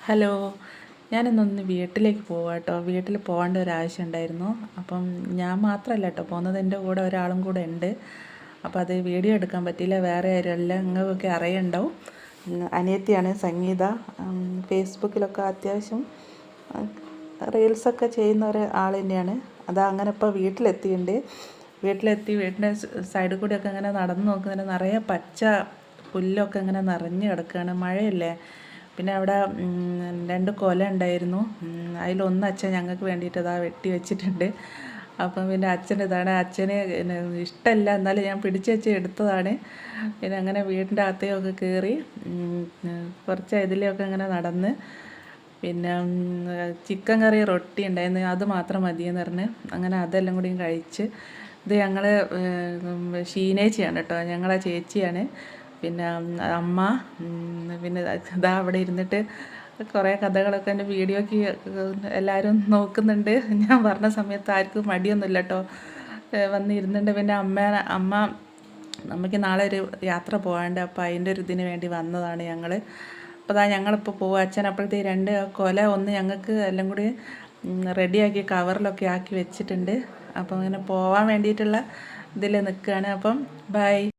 Hello, ഞാനിന്നൊന്ന് വീട്ടിലേക്ക് പോവാം കേട്ടോ. വീട്ടിൽ പോകേണ്ട ഒരു ആവശ്യം ഉണ്ടായിരുന്നു. അപ്പം ഞാൻ മാത്രമല്ല കേട്ടോ പോകുന്നത്, എൻ്റെ കൂടെ ഒരാളും കൂടെ ഉണ്ട്. അപ്പോൾ അത് വീഡിയോ എടുക്കാൻ പറ്റിയില്ല. വേറെ ആരുമല്ല, നിങ്ങൾക്കൊക്കെ അറിയണ്ടാവും. അനിയത്തിയാണ് സംഗീത. ഫേസ്ബുക്കിലൊക്കെ അത്യാവശ്യം റീൽസൊക്കെ ചെയ്യുന്ന ഒരാൾ തന്നെയാണ്. അതാ അങ്ങനെ ഇപ്പോൾ വീട്ടിലെത്തിയിട്ടുണ്ട്. വീട്ടിൻ്റെ സൈഡിൽ കൂടെയൊക്കെ ഇങ്ങനെ നടന്ന് നോക്കുന്നതിന് നിറയെ പച്ച പുല്ലൊക്കെ ഇങ്ങനെ നിറഞ്ഞ് കിടക്കുകയാണ്. മഴയല്ലേ. പിന്നെ അവിടെ 2 കൊല ഉണ്ടായിരുന്നു. അതിലൊന്ന് അച്ഛൻ ഞങ്ങൾക്ക് വേണ്ടിയിട്ട് ഇതാ വെട്ടി വെച്ചിട്ടുണ്ട്. അപ്പം പിന്നെ അച്ഛന് ഇഷ്ടമല്ല, എന്നാലും ഞാൻ പിടിച്ച് വെച്ച് എടുത്തതാണ്. പിന്നെ അങ്ങനെ വീടിൻ്റെ അകത്തേക്കൊക്കെ കയറി കുറച്ച് ഇതിലെയൊക്കെ ഇങ്ങനെ നടന്ന്, പിന്നെ ചിക്കൻ കറി റൊട്ടി ഉണ്ടായിരുന്നു, അത് മാത്രം മതിയെന്ന് പറഞ്ഞ് അങ്ങനെ അതെല്ലാം കൂടിയും കഴിച്ച്. ഇത് ഞങ്ങൾ ഷീനേച്ചിയാണ് കേട്ടോ, ഞങ്ങളെ ചേച്ചിയാണ്. പിന്നെ അമ്മ, പിന്നെ ഇതാ അവിടെ ഇരുന്നിട്ട് കുറേ കഥകളൊക്കെ എൻ്റെ വീഡിയോയ്ക്ക് എല്ലാവരും നോക്കുന്നുണ്ട്. ഞാൻ പറഞ്ഞ സമയത്ത് ആർക്കും മടിയൊന്നുമില്ല കേട്ടോ, വന്നിരുന്നുണ്ട്. പിന്നെ അമ്മ നമുക്ക് നാളെ ഒരു യാത്ര പോകാണ്ട്, അപ്പോൾ അതിൻ്റെ ഒരു ഇതിന് വേണ്ടി വന്നതാണ് ഞങ്ങൾ. അപ്പോൾ അതാ ഞങ്ങളിപ്പോൾ പോകും. അച്ഛൻ അപ്പോഴത്തേക്ക് 2 കൊല ഒന്ന് ഞങ്ങൾക്ക് എല്ലാം കൂടി റെഡിയാക്കി കവറിലൊക്കെ ആക്കി വെച്ചിട്ടുണ്ട്. അപ്പോൾ അങ്ങനെ പോകാൻ വേണ്ടിയിട്ടുള്ള ഇതിൽ നിൽക്കുകയാണ്. അപ്പം ബൈ.